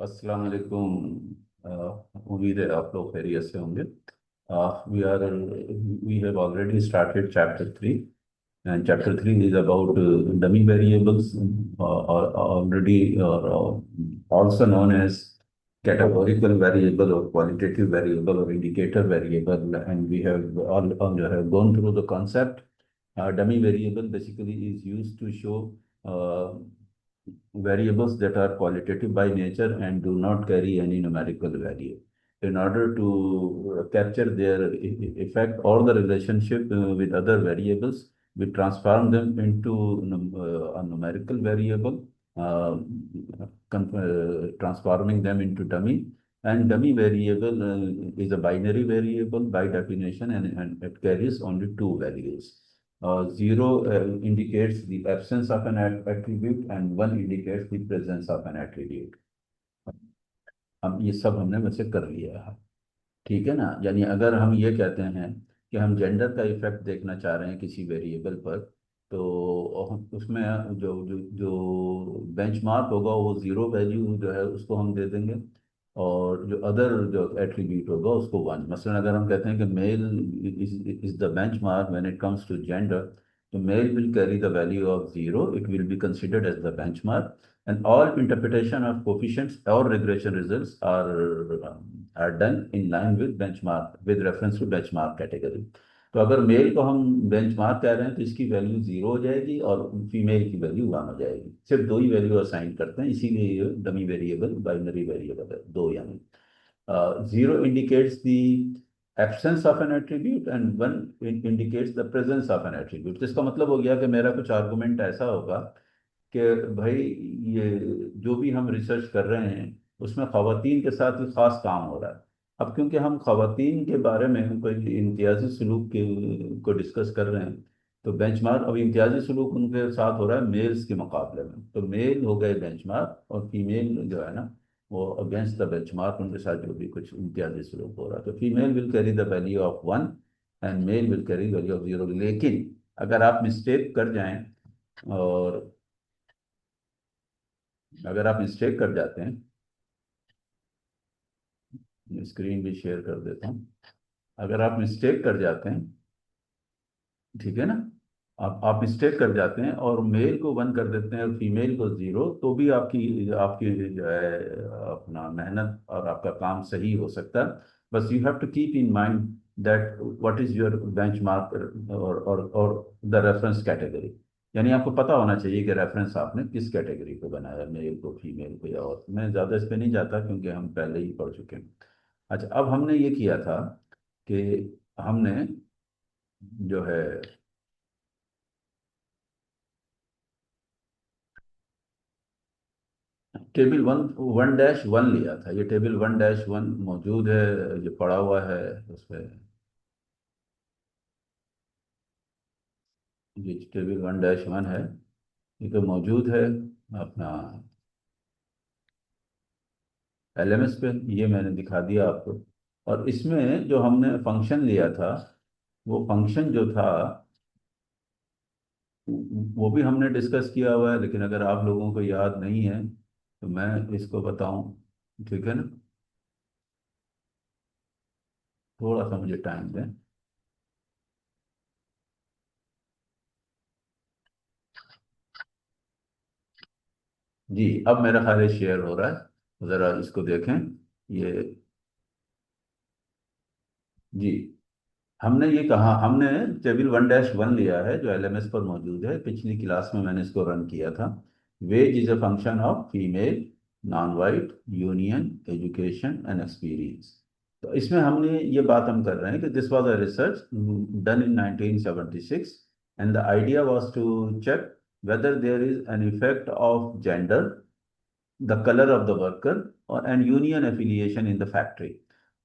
अस्सलाम वालेकुम। उम्मीद है आप लोग खैरियत से होंगे। We have already started chapter 3 and chapter 3 is about dummy variables, or already also known as categorical variable or qualitative variable or indicator variable, and we all have gone through the concept. Dummy variable basically is used to show uh, variables that are qualitative by nature and do not carry any numerical value. In order to capture their effect or the relationship with other variables, we transform them into a numerical variable, uh, transforming them into dummy. And dummy variable is a binary variable by definition, and it carries only two values. Zero indicates the absence of an attribute and one indicates the presence of an attribute. अब ये सब हमने वैसे कर लिया है। ठीक है ना, यानी अगर हम ये कहते हैं कि हम जेंडर का इफेक्ट देखना चाह रहे हैं किसी वेरिएबल पर, तो उसमें जो जो जो बेंचमार्क होगा वो जीरो वैल्यू जो है उसको हम दे देंगे, और जो अदर जो एट्रीब्यूट होगा उसको वन। मसलन अगर हम कहते हैं कि male is the benchmark when it comes to gender, तो male will carry the value of zero, it will be considered as the benchmark, and all interpretation of coefficients or regression results are done in line with benchmark, with reference to benchmark category. तो अगर mail को हम benchmark कह रहे हैं तो इसकी value zero हो जाएगी और फीमेल की वैल्यू वन हो जाएगी। सिर्फ दो ही वैल्यू असाइन करते हैं, इसीलिए ये डमी वेरिएबल बाइनरी वेरिएबल है, दो यानी। Zero indicates the absence of N attribute and one indicates the presence of N attribute. तो इसका मतलब हो गया कि मेरा कुछ आर्गुमेंट ऐसा होगा कि भाई, ये जो भी हम रिसर्च कर रहे हैं उसमें खवातीन के साथ ही खास काम हो रहा है। अब क्योंकि हम खवातीन के बारे में हम कोई इम्तियाजी सलूक को डिस्कस कर रहे हैं, तो बेंचमार्क, अब इम्तियाजी सलूक उनके साथ हो रहा है मेल्स के मुकाबले में, तो मेल हो गए बेंचमार्क और फीमेल जो है ना वो अगेंस्ट द बेंचमार्क, उनके साथ जो भी कुछ इम्तियाजी सलूक हो रहा है। तो female will carry the value of one and male will carry value of zero. लेकिन अगर आप मिस्टेक कर जाएं, और अगर आप मिस्टेक कर जाते हैं, स्क्रीन भी शेयर कर देता हूँ। अगर आप मिस्टेक कर जाते हैं, ठीक है ना, आप मिस्टेक कर जाते हैं और मेल को वन कर देते हैं और फीमेल को जीरो, तो भी आपकी आपकी जो है अपना मेहनत और आपका काम सही हो सकता है। बस you have to keep in mind that what is your benchmark और द रेफरेंस कैटेगरी। यानी आपको पता होना चाहिए कि रेफरेंस आपने किस कैटेगरी को बनाया, मेल को, फीमेल को, या और। मैं ज़्यादा इस पे नहीं जाता क्योंकि हम पहले ही पढ़ चुके हैं। अच्छा, अब हमने ये किया था कि हमने जो है table one one dash one लिया था। ये टेबल वन डैश वन मौजूद है, ये पड़ा हुआ है उस पर। ये टेबल वन डैश वन है, ये तो मौजूद है अपना एलएमएस पे। ये मैंने दिखा दिया आपको। और इसमें जो हमने फंक्शन लिया था, वो फंक्शन जो था वो भी हमने डिस्कस किया हुआ है, लेकिन अगर आप लोगों को याद नहीं है तो मैं इसको बताऊं, ठीक है ना। थोड़ा सा मुझे टाइम दें। जी, अब मेरा ख्याल है शेयर हो रहा है, ज़रा इसको देखें। ये, जी, हमने ये कहा, हमने टेबल वन डैश वन लिया है जो एलएमएस पर मौजूद है। पिछली क्लास में मैंने इसको रन किया था। Wage is a function of female, non white, union, education and experience. तो इसमें हमने ये बात हम कर रहे हैं कि this was a research done in 1976, and the idea was to check whether there is an effect of gender, the color of the worker, or an union affiliation in the factory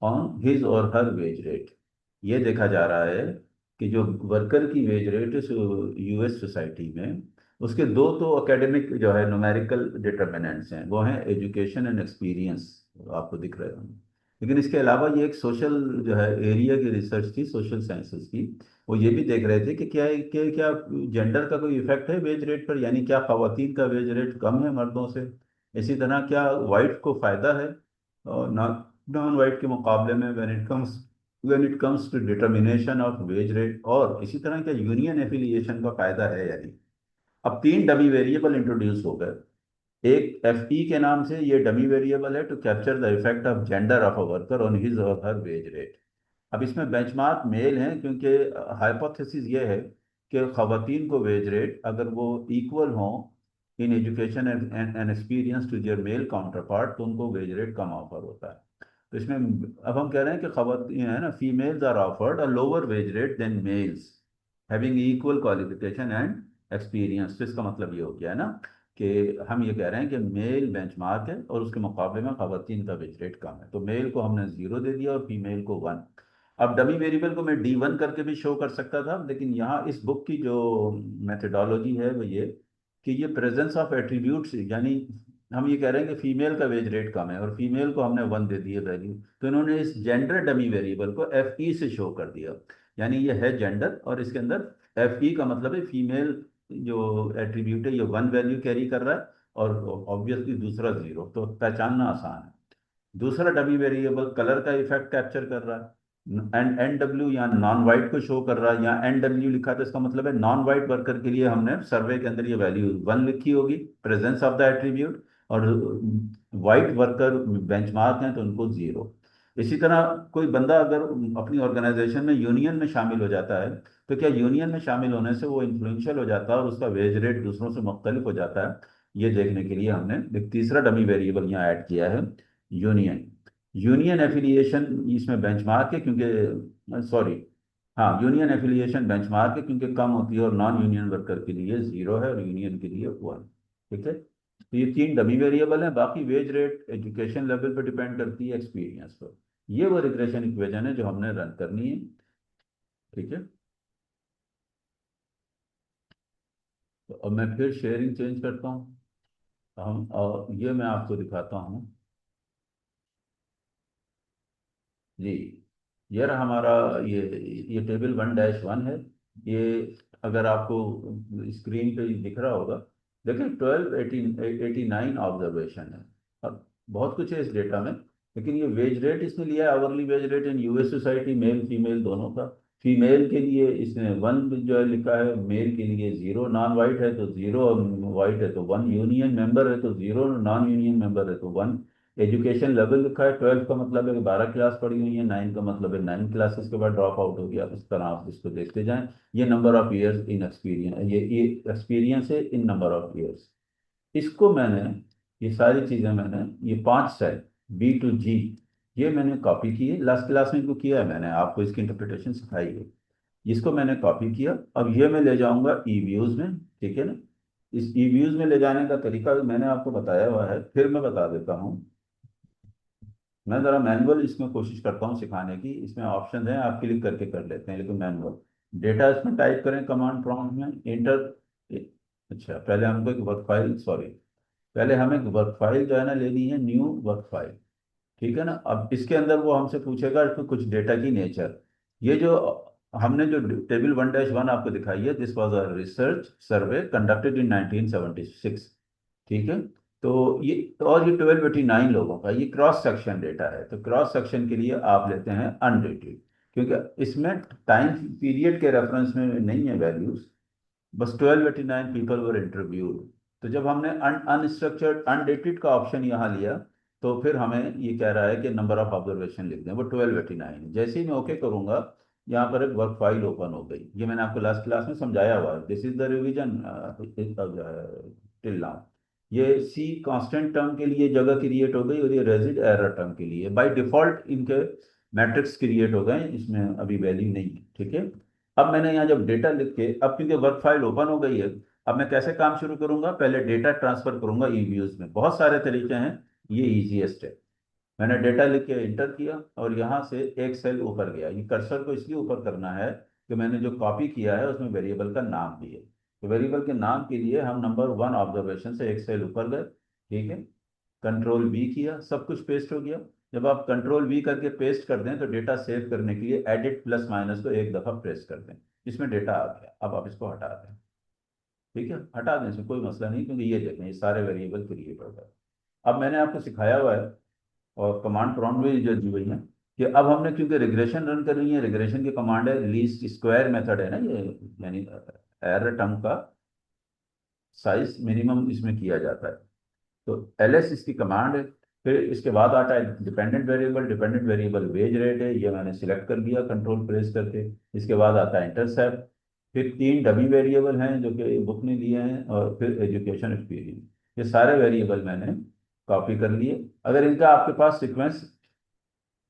on his or her wage rate। ये देखा जा रहा है कि जो worker की wage rate US society में, उसके दो तो एकेडमिक जो है न्यूमेरिकल डिटर्मिनेंट्स हैं, वो हैं एजुकेशन एंड एक्सपीरियंस, आपको दिख रहे होंगे। लेकिन इसके अलावा ये एक सोशल जो है एरिया की रिसर्च थी, सोशल साइंसेज की। वो ये भी देख रहे थे कि क्या जेंडर का कोई इफेक्ट है वेज रेट पर, यानी क्या खवातीन का वेज रेट कम है मर्दों से। इसी तरह क्या वाइट को फायदा है और नॉन वाइट के मुकाबले में when it comes to determination of wage rate, और इसी तरह क्या यूनियन एफिलिएशन का फायदा है यानी। अब तीन डमी वेरिएबल इंट्रोड्यूस हो गए। एक एफ ई के नाम से ये डमी वेरिएबल है to capture the effect of gender of a worker on his or her wage rate. अब इसमें बेंचमार्क मेल है, क्योंकि हाइपोथेसिस ये है कि खवातीन को वेज रेट अगर वो इक्वल हों in education and experience to their male counterpart, तो उनको वेज रेट कम ऑफर होता है। तो इसमें अब हम कह रहे हैं कि खवातीन है ना, females are offered a lower wage rate than males having equal qualification and experience. तो इसका मतलब ये हो गया है ना कि हम ये कह रहे हैं कि मेल बेंचमार्क है और उसके मुकाबले में खवातीन का वेज रेट कम है, तो मेल को हमने 0 दे दिया और फीमेल को 1। अब डमी वेरिएबल को मैं D1 करके भी शो कर सकता था, लेकिन यहाँ इस बुक की जो मेथडोलॉजी है वो ये कि ये प्रेजेंस ऑफ एट्रीब्यूट्स, यानी हम ये कह रहे हैं कि फीमेल का वेज रेट कम है और फीमेल को हमने 1 दे दिए वैल्यू, तो इन्होंने इस जेंडर डमी वेरिएबल को FE से शो कर दिया। यानी ये है जेंडर और इसके अंदर FE का मतलब है फीमेल जो एट्रीब्यूट है ये 1 वैल्यू कैरी कर रहा है और ऑब्वियसली दूसरा 0, तो पहचानना आसान है। दूसरा डमी वेरिएबल कलर का इफेक्ट कैप्चर कर रहा है, एंड NW या नॉन वाइट को शो कर रहा है। यहाँ NW लिखा तो इसका मतलब है नॉन वाइट वर्कर के लिए हमने सर्वे के अंदर ये वैल्यू 1 लिखी होगी, प्रेजेंस ऑफ द एट्रीब्यूट, और वाइट वर्कर बेंचमार्क हैं तो उनको 0। इसी तरह कोई बंदा अगर अपनी ऑर्गेनाइजेशन में यूनियन में शामिल हो जाता है, तो क्या यूनियन में शामिल होने से वो इन्फ्लुएंशियल हो जाता है और उसका वेज रेट दूसरों से मुख्तलिफ हो जाता है, ये देखने के लिए हमने एक तीसरा डमी वेरिएबल यहाँ ऐड किया है, यूनियन। यूनियन एफिलिएशन इसमें बेंचमार्क है क्योंकि सॉरी, हाँ यूनियन एफिलिएशन बेंचमार्क है क्योंकि कम होती है और नॉन यूनियन वर्कर के लिए 0 है और यूनियन के लिए 1। ठीक है, तो ये तीन डमी वेरिएबल हैं। बाकी वेज रेट एजुकेशन लेवल पर डिपेंड करती है, एक्सपीरियंस पर। ये वो रिग्रेशन इक्वेशन है जो हमने रन करनी है। ठीक है, तो अब मैं फिर शेयरिंग चेंज करता हूँ। ये मैं आपको दिखाता हूँ। जी, ये रहा हमारा, ये टेबल 1-1 है। ये अगर आपको स्क्रीन पे दिख रहा होगा, देखिए 1289 ऑब्जर्वेशन है। अब बहुत कुछ है इस डेटा में, लेकिन ये वेज रेट इसने लिया है, hourly wage rate in US society, male female दोनों का। फीमेल के लिए इसने 1 जो है लिखा है, मेल के लिए 0, नॉन वाइट है तो 0 और वाइट है तो 1, यूनियन मेंबर है तो 0, नॉन यूनियन मेंबर है तो 1। एजुकेशन लेवल लिखा है, 12 का मतलब है कि 12 क्लास पढ़ी हुई है, 9 का मतलब है 9 क्लासेस के बाद ड्रॉप आउट हो गया। इस तरह आप इसको देखते जाएं। ये number of years in experience, ये एक्सपीरियंस है इन नंबर ऑफ ईयर्स। इसको मैंने, ये सारी चीज़ें मैंने, ये 5 सेल B to G, ये मैंने कॉपी की है। लास्ट क्लास में इनको किया है मैंने, आपको इसकी इंटरप्रिटेशन सिखाई है। इसको मैंने कॉपी किया, अब ये मैं ले जाऊंगा ई व्यूज में। ठीक है ना, इस ई व्यूज में ले जाने का तरीका भी मैंने आपको बताया हुआ है, फिर मैं बता देता हूँ। मैं ज़रा मैनुअल इसमें कोशिश करता हूँ सिखाने की। इसमें ऑप्शन है, आप क्लिक करके कर लेते हैं, लेकिन मैनुअल डेटा इसमें टाइप करें कमांड प्रॉम्प्ट में इंटर। अच्छा, पहले हमको एक वर्क फाइल, सॉरी, पहले हमें एक वर्क फाइल जो है ना लेनी है, न्यू वर्क फाइल। ठीक है ना, अब इसके अंदर वो हमसे पूछेगा कि कुछ डेटा की नेचर। ये जो हमने जो टेबल 1-1 आपको दिखाई है, this was a research survey conducted in 1976। ठीक है, तो ये, और ये 1289 लोगों का ये क्रॉस सेक्शन डेटा है। तो क्रॉस सेक्शन के लिए आप लेते हैं अनडेटेड, क्योंकि इसमें टाइम पीरियड के रेफरेंस में नहीं है वैल्यूज, बस 1289 पीपल वर इंटरव्यूड। तो जब हमने अनस्ट्रक्चर्ड अनडेटेड का ऑप्शन यहाँ लिया, तो फिर हमें ये कह रहा है कि नंबर ऑफ ऑब्जर्वेशन लिख दें, वो 1289 है। जैसे ही मैं ओके करूंगा, यहाँ पर एक वर्क फाइल ओपन हो गई। ये मैंने आपको लास्ट क्लास में समझाया हुआ है, this is the revision till now. ये सी कांस्टेंट टर्म के लिए जगह क्रिएट हो गई और ये रेजिड एरर टर्म के लिए बाय डिफॉल्ट इनके मैट्रिक्स क्रिएट हो गए, इसमें अभी वैल्यू नहीं है। ठीक है, अब मैंने यहाँ जब डेटा लिख के, अब क्योंकि वर्क फाइल ओपन हो गई है, अब मैं कैसे काम शुरू करूंगा, पहले डेटा ट्रांसफर करूंगा ई व्यूज में। बहुत सारे तरीके हैं, ये इजीएस्ट है। मैंने डेटा लिख के इंटर किया और यहाँ से एक सेल ऊपर गया। ये कर्सर को इसलिए ऊपर करना है कि मैंने जो कॉपी किया है उसमें वेरिएबल का नाम भी है, तो वेरिएबल के नाम के लिए हम नंबर 1 ऑब्जर्वेशन से एक सेल ऊपर गए। ठीक है, कंट्रोल V किया, सब कुछ पेस्ट हो गया। जब आप कंट्रोल V करके पेस्ट कर दें तो डेटा सेव करने के लिए एडिट प्लस माइनस को एक दफ़ा प्रेस कर दें, इसमें डेटा आ गया। अब आप इसको हटा दें। ठीक है, हटा दें, इसमें कोई मसला नहीं, क्योंकि ये देखें ये सारे वेरिएबल क्रिएट हो गए। अब मैंने आपको सिखाया हुआ है और कमांड प्रॉम्प्ट में जो दी हुई है कि अब हमने क्योंकि रिग्रेशन रन कर रही है, रिग्रेशन की कमांड है लीस्ट स्क्वायर मेथड है ना ये, यानी एरर टर्म का साइज मिनिमम इसमें किया जाता है। तो ls इसकी कमांड है। फिर इसके बाद आता है dependent variable. Dependent variable veg rate है, ये मैंने सिलेक्ट कर दिया कंट्रोल प्रेस करके। इसके बाद आता है इंटरसेप्ट। फिर 3 डमी वेरिएबल हैं जो कि बुक ने लिए हैं, और फिर एजुकेशन एक्सपीरियंस। ये सारे वेरिएबल मैंने कॉपी कर लिए। अगर इनका आपके पास सीक्वेंस,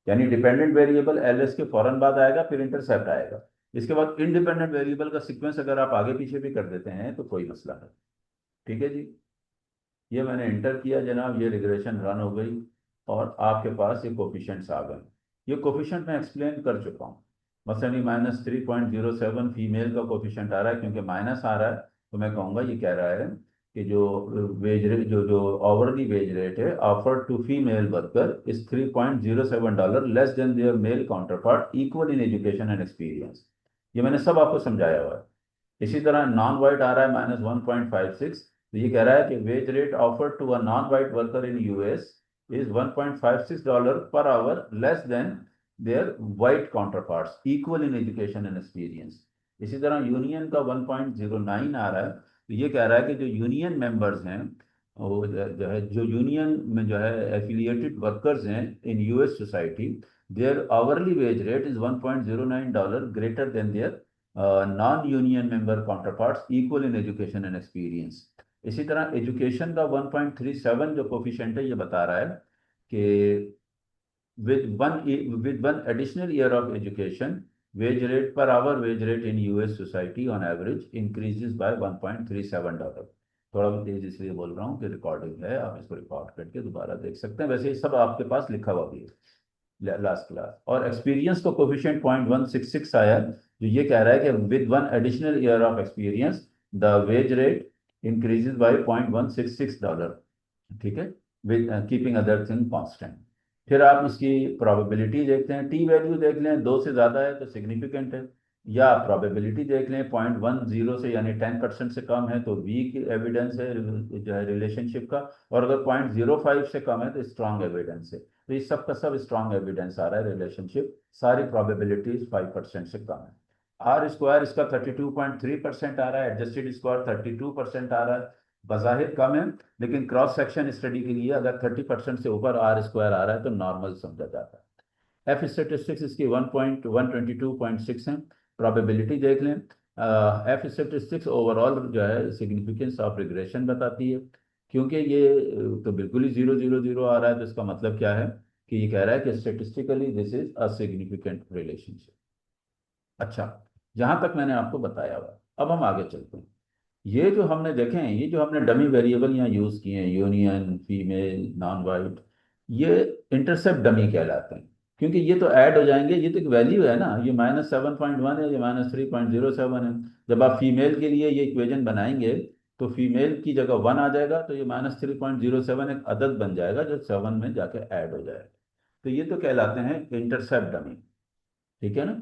यानी डिपेंडेंट वेरिएबल ls के फौरन बाद आएगा, फिर इंटरसेप्ट आएगा, इसके बाद इंडिपेंडेंट वेरिएबल का सीक्वेंस अगर आप आगे पीछे भी कर देते हैं तो कोई मसला नहीं। ठीक है जी। ये मैंने इंटर किया जनाब, ये रिग्रेशन रन हो गई और आपके पास ये कोफिशिएंट्स आ गए। ये कोफिशिएंट मैं एक्सप्लेन कर चुका हूँ। मसलन ये -3.07 फीमेल का कोफिशिएंट आ रहा है, क्योंकि माइनस आ रहा है तो मैं कहूँगा ये कह रहा है कि जो वेज रेट, जो जो आवरली वेज रेट है offered to female worker is $3.07 less than their male counterpart equal in education and experience. ये मैंने सब आपको समझाया हुआ है। इसी तरह नॉन वाइट आ रहा है -1.56। तो ये कह रहा है कि wage rate offered to a non white worker in US is $1.56 per hour less than their white counterparts equal in education and experience. इसी तरह यूनियन का 1.09 आ रहा है। तो ये कह रहा है कि जो यूनियन मेंबर्स हैं, वो जो है, जो यूनियन में जो है एफिलिएटेड वर्कर्स हैं in US society, their hourly wage rate is $1.09 greater than their non union member counterparts equal in education and experience. इसी तरह एजुकेशन का 1.37 जो कोफिशिएंट है, ये बता रहा है कि with one additional year of education, wage rate per hour wage rate in US society on average increases by $1.37। थोड़ा भी तेज इसलिए बोल रहा हूँ कि रिकॉर्डिंग है, आप इसको रिकॉर्ड करके दोबारा देख सकते हैं। वैसे ये सब आपके पास लिखा हुआ भी है लास्ट क्लास। और एक्सपीरियंस को कोफिशिएंट 0.166 आया, जो ये कह रहा है कि with one additional year of experience the wage rate increases by $0.166। ठीक है, with keeping other thing constant. फिर आप इसकी प्रोबेबिलिटी देखते हैं, टी वैल्यू देख लें, 2 से ज़्यादा है तो सिग्निफिकेंट है, या प्रोबेबिलिटी देख लें 0.10 से, यानी 10% से कम है तो वीक एविडेंस है जो है रिलेशनशिप का, और अगर 0.05 से कम है तो स्ट्रांग एविडेंस है। तो इस सब का सब स्ट्रांग एविडेंस आ रहा है रिलेशनशिप, सारी प्रोबेबिलिटीज 5% से कम है। आर स्क्वायर इसका 32.3% आ रहा है, एडजस्टेड स्क्वायर 32% आ रहा है। बज़ाहिर कम है, लेकिन क्रॉस सेक्शन स्टडी के लिए अगर 30% से ऊपर आर स्क्वायर आ रहा है तो नॉर्मल समझा जाता है। एफ स्टेटिस्टिक्स इसकी 1.122.6 है। प्रोबेबिलिटी देख लें, एफ स्टेटिस्टिक्स ओवरऑल जो है सिग्निफिकेंस ऑफ रिग्रेशन बताती है, क्योंकि ये तो बिल्कुल ही 0 0 0 आ रहा है, तो इसका मतलब क्या है कि ये कह रहा है कि statistically this is a significant relationship. अच्छा, जहां तक मैंने आपको बताया हुआ, अब हम आगे चलते हैं। ये जो हमने देखे हैं, ये जो हमने डमी वेरिएबल यहाँ यूज किए हैं, यूनियन, फीमेल, नॉन वाइट, ये इंटरसेप्ट डमी कहलाते हैं, क्योंकि ये तो ऐड हो जाएंगे। ये तो एक वैल्यू है ना, ये -7.1 है, ये -3.07 है। जब आप फीमेल के लिए ये इक्वेशन बनाएंगे तो फीमेल की जगह 1 आ जाएगा, तो ये -3.07 एक अदद बन जाएगा जो 7 में जाके ऐड हो जाएगा। तो ये तो कहलाते हैं इंटरसेप्ट डमी। ठीक है ना।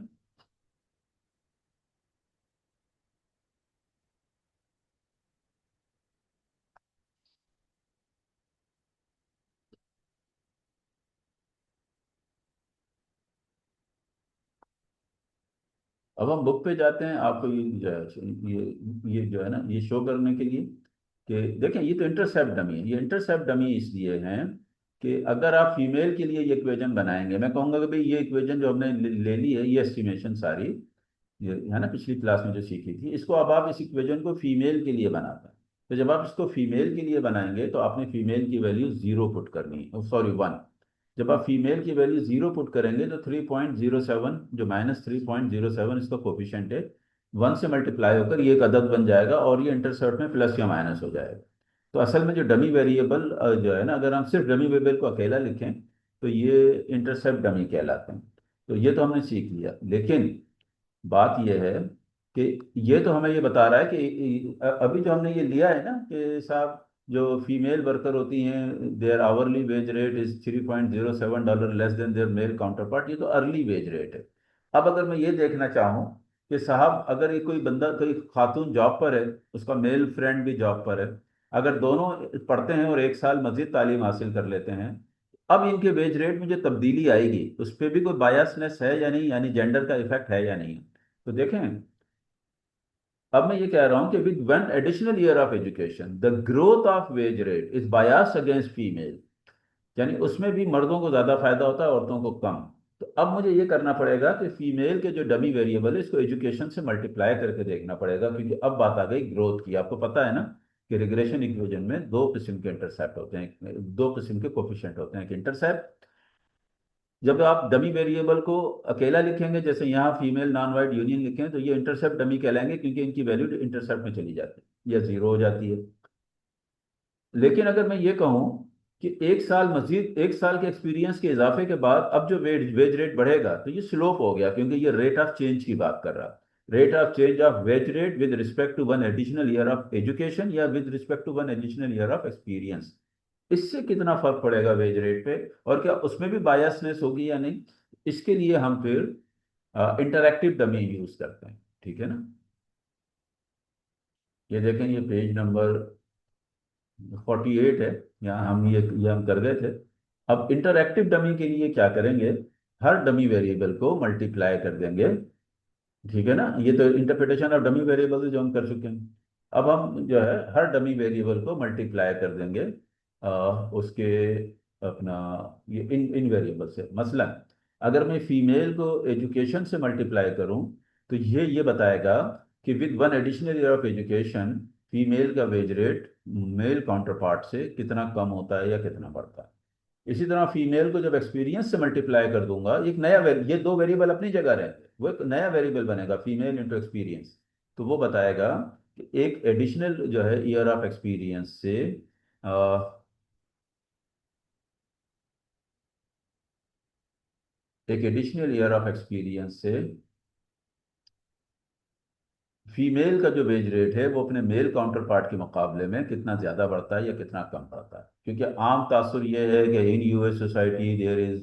अब हम बुक पे जाते हैं, आपको ये जो है, ये जो है ना, ये शो करने के लिए कि देखें, ये तो इंटरसेप्ट डमी है। ये इंटरसेप्ट डमी इसलिए हैं कि अगर आप फीमेल के लिए ये इक्वेशन बनाएंगे, मैं कहूँगा कि भाई ये इक्वेशन जो हमने ले ली है, ये एस्टिमेशन सारी, ये है ना, पिछली क्लास में जो सीखी थी, इसको अब आप इस इक्वेशन को फीमेल के लिए बनाते हैं। तो जब आप इसको फीमेल के लिए बनाएंगे तो आपने फीमेल की वैल्यू 0 पुट करनी है, सॉरी 1। जब आप फीमेल की वैल्यू 0 पुट करेंगे तो 3.07, जो -3.07 इसका कोफिशिएंट है, 1 से मल्टीप्लाई होकर ये एक अदद बन जाएगा और ये इंटरसेप्ट में प्लस या माइनस हो जाएगा। तो असल में जो डमी वेरिएबल जो है ना, अगर हम सिर्फ डमी वेरिएबल को अकेला लिखें तो ये इंटरसेप्ट डमी कहलाते हैं। तो ये तो हमने सीख लिया, लेकिन बात यह है कि ये तो हमें ये बता रहा है कि अभी जो हमने ये लिया है ना कि साहब, जो फीमेल वर्कर होती हैं their hourly wage rate is $3.07 less than their male counterpart, ये तो अर्ली वेज रेट है। अब अगर मैं ये देखना चाहूँ कि साहब, अगर ये कोई बंदा, कोई खातून जॉब पर है, उसका मेल फ्रेंड भी जॉब पर है, अगर दोनों पढ़ते हैं और एक साल मजीद तालीम हासिल कर लेते हैं, अब इनके वेज रेट में जो तब्दीली आएगी उस पर भी कोई बायसनेस है या नहीं, यानी जेंडर का इफेक्ट है या नहीं। तो देखें, अब मैं ये कह रहा हूं कि with one additional year of education the growth of wage rate is bias against female, यानी उसमें भी मर्दों को ज्यादा फायदा होता है, औरतों को कम। तो अब मुझे ये करना पड़ेगा कि फीमेल के जो डमी वेरिएबल है इसको एजुकेशन से मल्टीप्लाई करके देखना पड़ेगा, क्योंकि अब बात आ गई ग्रोथ की। आपको पता है ना कि रिग्रेशन इक्वेशन में दो किस्म के इंटरसेप्ट होते हैं, दो किस्म के कोफिशिएंट होते हैं। एक इंटरसेप्ट, जब आप डमी वेरिएबल को अकेला लिखेंगे, जैसे यहाँ फीमेल नॉन वाइट यूनियन लिखें, तो ये इंटरसेप्ट डमी कहलाएंगे, क्योंकि इनकी वैल्यू इंटरसेप्ट में चली जाती है या जीरो हो जाती है। लेकिन अगर मैं ये कहूं कि एक साल मजीद, एक साल के एक्सपीरियंस के इजाफे के बाद अब जो वेज वेज रेट बढ़ेगा, तो ये स्लोप हो गया, क्योंकि ये रेट ऑफ चेंज की बात कर रहा है। Rate of change of wage rate with respect to one additional year of education या with respect to one additional year of experience, इससे कितना फर्क पड़ेगा वेज रेट पे, और क्या उसमें भी बायसनेस होगी या नहीं। इसके लिए हम फिर इंटरैक्टिव डमी यूज करते हैं, ठीक है ना। ये देखें, ये पेज नंबर 48 है, यहाँ हम ये हम कर गए थे। अब इंटरएक्टिव डमी के लिए क्या करेंगे, हर डमी वेरिएबल को मल्टीप्लाई कर देंगे, ठीक है ना। ये तो इंटरप्रिटेशन ऑफ डमी वेरिएबल जो हम कर चुके हैं। अब हम जो है हर डमी वेरिएबल को मल्टीप्लाई कर देंगे उसके अपना ये इन वेरिएबल से। मसलन अगर मैं फीमेल को एजुकेशन से मल्टीप्लाई करूं, तो ये बताएगा कि with one additional year of education female का wage rate male counterpart से कितना कम होता है या कितना बढ़ता है। इसी तरह फीमेल को जब एक्सपीरियंस से मल्टीप्लाई कर दूंगा, एक नया ये दो वेरिएबल अपनी जगह रहते हैं, वो एक नया वेरिएबल बनेगा फीमेल इंटू एक्सपीरियंस। तो वो बताएगा कि एक एडिशनल जो है ईयर ऑफ एक्सपीरियंस से एक एडिशनल ईयर ऑफ एक्सपीरियंस से फीमेल का जो वेज रेट है वो अपने मेल काउंटर पार्ट के मुकाबले में कितना ज़्यादा बढ़ता है या कितना कम बढ़ता है। क्योंकि आम तासुर ये है कि in US society there is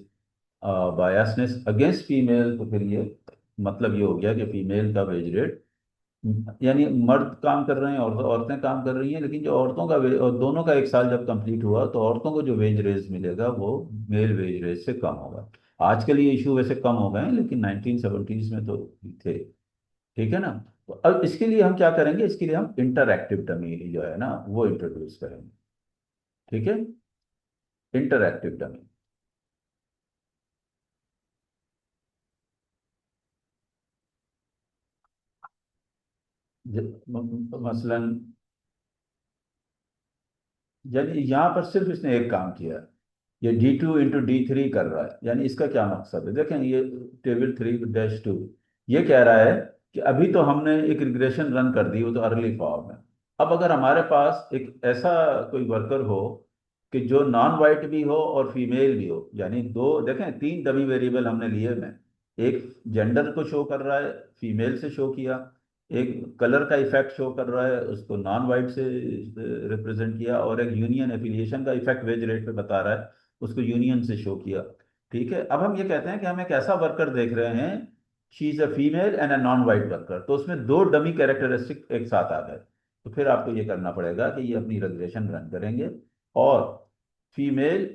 biasness against female, तो फिर ये मतलब ये हो गया कि फीमेल का वेज रेट, यानी मर्द काम कर रहे हैं और औरतें काम कर रही हैं, लेकिन जो औरतों का और दोनों का एक साल जब कंप्लीट हुआ तो औरतों को जो वेज रेज मिलेगा वो मेल वेज रेज से कम होगा। आजकल ये इशू वैसे कम हो गए हैं, लेकिन 1970s में तो थे, ठीक है ना। तो अब इसके लिए हम क्या करेंगे, इसके लिए हम इंटरएक्टिव डमी जो है ना वो इंट्रोड्यूस करेंगे, ठीक है। इंटरएक्टिव डमी, मसलन यानी यहाँ पर सिर्फ इसने एक काम किया, ये D2 × D3 कर रहा है। यानी इसका क्या मकसद है, देखें ये टेबल 3-2 ये कह रहा है कि अभी तो हमने एक रिग्रेशन रन कर दी, वो तो अर्ली फॉर्म है। अब अगर हमारे पास एक ऐसा कोई वर्कर हो कि जो नॉन वाइट भी हो और फीमेल भी हो, यानी दो, देखें तीन डमी वेरिएबल हमने लिए में, एक जेंडर को शो कर रहा है, फीमेल से शो किया, एक कलर का इफेक्ट शो कर रहा है, उसको नॉन वाइट से रिप्रेजेंट किया, और एक यूनियन एफिलिएशन का इफेक्ट वेज रेट पे बता रहा है, उसको यूनियन से शो किया। ठीक है, अब हम ये कहते हैं कि हम एक ऐसा वर्कर देख रहे हैं, she is a female and a non white worker, तो उसमें दो डमी कैरेक्टरिस्टिक एक साथ आ गए। तो फिर आपको ये करना पड़ेगा कि ये अपनी रेगुलेशन रन करेंगे, और फीमेल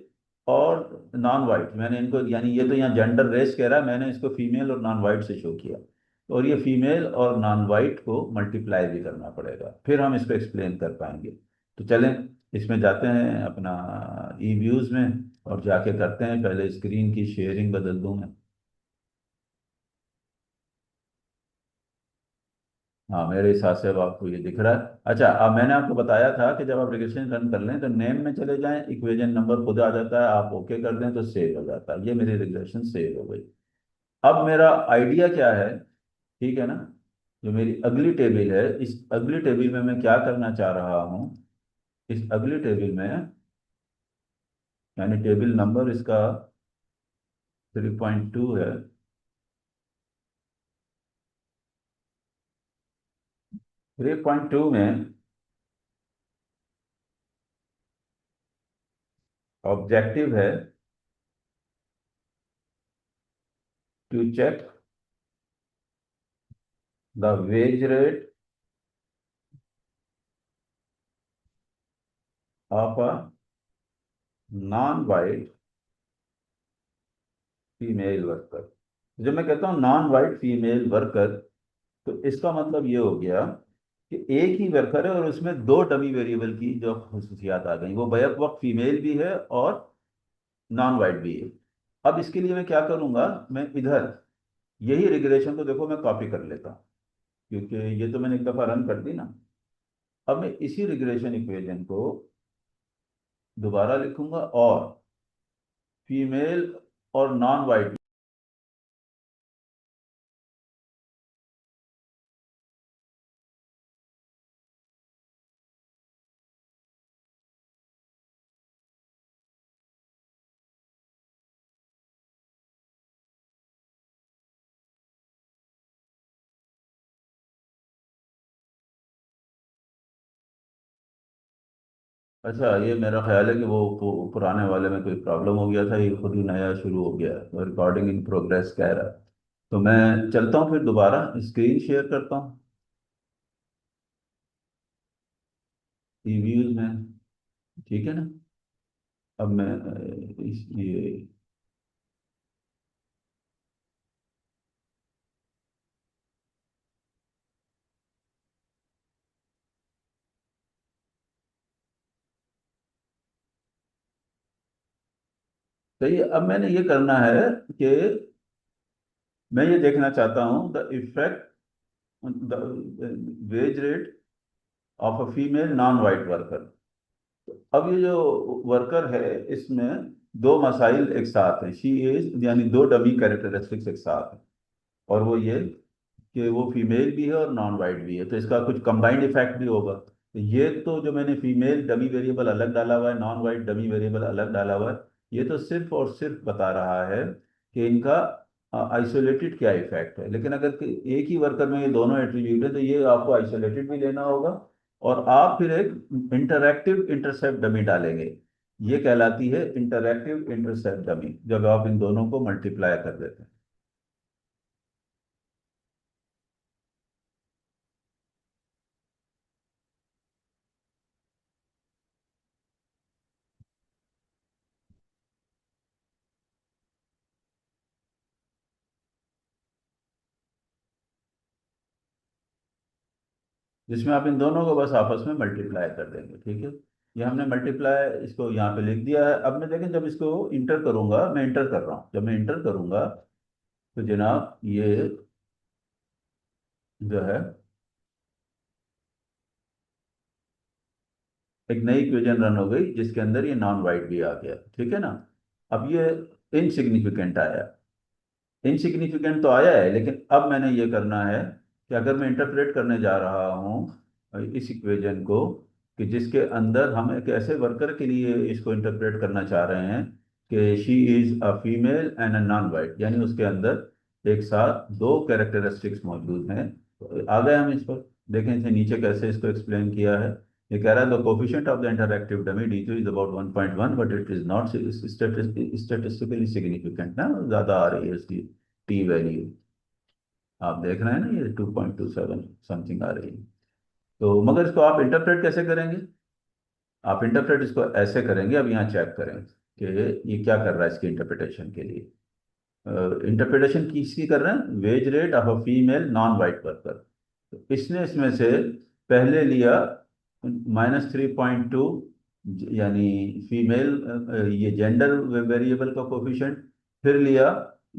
और नॉन वाइट, मैंने इनको, यानी ये तो यहाँ जेंडर रेस कह रहा है, मैंने इसको फीमेल और नॉन वाइट से शो किया, और ये फीमेल और नॉन वाइट को मल्टीप्लाई भी करना पड़ेगा, फिर हम इसको एक्सप्लेन कर पाएंगे। तो चलें इसमें जाते हैं अपना ई व्यूज़ में, और जाके करते हैं, पहले स्क्रीन की शेयरिंग बदल दूं मैं। हाँ, मेरे हिसाब से अब आपको ये दिख रहा है। अच्छा, अब मैंने आपको बताया था कि जब आप रिग्रेशन रन कर लें तो नेम में चले जाएं, इक्वेशन नंबर खुद आ जाता है, आप ओके कर दें तो सेव हो जाता है। ये मेरी रिग्रेशन सेव हो गई। अब मेरा आइडिया क्या है, ठीक है ना, जो मेरी अगली टेबल है, इस अगली टेबल में मैं क्या करना चाह रहा हूँ, इस अगली टेबल में, यानी टेबल नंबर इसका 3.2 है। 3.2 में ऑब्जेक्टिव है to check the wage rate of a non white female worker. जब मैं कहता हूँ नॉन वाइट फीमेल वर्कर, तो इसका मतलब ये हो गया कि एक ही वर्कर है और उसमें दो डमी वेरिएबल की जो खसूसियात आ गई, वो बैक वक्त फीमेल भी है और नॉन वाइट भी है। अब इसके लिए मैं क्या करूंगा, मैं इधर यही रिग्रेशन को देखो मैं कॉपी कर लेता हूँ, क्योंकि ये तो मैंने एक दफा रन कर दी ना। अब मैं इसी रिग्रेशन इक्वेशन को दोबारा लिखूंगा और फीमेल और नॉन वाइट। अच्छा, ये मेरा ख्याल है कि वो पुराने वाले में कोई प्रॉब्लम हो गया था, ये खुद ही नया शुरू हो गया है, तो रिकॉर्डिंग इन प्रोग्रेस कह रहा है। तो मैं चलता हूँ फिर दोबारा स्क्रीन शेयर करता हूँ रिव्यूज में, ठीक है ना। अब मैं ये सही है। अब मैंने ये करना है कि मैं ये देखना चाहता हूँ the effect, the wage rate of a female non white worker. अब ये जो वर्कर है इसमें दो मसाइल एक साथ हैं, शी इज यानी दो डमी कैरेक्टरिस्टिक्स एक साथ हैं, और वो ये कि वो फीमेल भी है और नॉन वाइट भी है, तो इसका कुछ कंबाइंड इफेक्ट भी होगा। तो ये तो जो मैंने फीमेल डमी वेरिएबल अलग डाला हुआ है, नॉन वाइट डमी वेरिएबल अलग डाला हुआ है, ये तो सिर्फ और सिर्फ बता रहा है कि इनका आइसोलेटेड क्या इफेक्ट है। लेकिन अगर एक ही वर्कर में ये दोनों एट्रीब्यूट है, तो ये आपको आइसोलेटेड भी लेना होगा, और आप फिर एक इंटरैक्टिव इंटरसेप्ट डमी डालेंगे। ये कहलाती है इंटरैक्टिव इंटरसेप्ट डमी, जब आप इन दोनों को मल्टीप्लाई कर देते हैं। जिसमें आप इन दोनों को बस आपस में मल्टीप्लाई कर देंगे, ठीक है। ये हमने मल्टीप्लाई इसको यहाँ पे लिख दिया है। अब मैं देखें, जब इसको इंटर करूंगा, मैं इंटर कर रहा हूँ, जब मैं इंटर करूंगा तो जनाब ये जो है एक नई इक्वेशन रन हो गई, जिसके अंदर ये नॉन वाइट भी आ गया, ठीक है ना। अब ये इनसिग्निफिकेंट आया, इनसिग्निफिकेंट तो आया है, लेकिन अब मैंने ये करना है कि अगर मैं इंटरप्रेट करने जा रहा हूँ इस इक्वेशन को, कि जिसके अंदर हम एक ऐसे वर्कर के लिए इसको इंटरप्रेट करना चाह रहे हैं कि she is a female and a non white, यानी उसके अंदर एक साथ दो कैरेक्टरिस्टिक्स मौजूद हैं। तो आ गए हम इस पर, देखें इसे नीचे कैसे इसको एक्सप्लेन किया है। ये कह रहा है the coefficient of the interactive dummy D2 is about 1.1, but it is not statistically significant ना, ज्यादा आ रही है इसकी टी वैल्यू। आप देख रहे हैं ना, ये 2.27 समथिंग आ रही है। तो मगर इसको आप इंटरप्रेट कैसे करेंगे? आप इंटरप्रेट इसको ऐसे करेंगे, अब यहाँ चेक करें कि ये क्या कर रहा है इसकी इंटरप्रिटेशन के लिए। इंटरप्रिटेशन किसकी कर रहे हैं? Veg rate of a female non white worker. तो इसने इसमें से पहले लिया -3.2, यानी फीमेल, ये जेंडर वेरिएबल का कोफिशिएंट, फिर लिया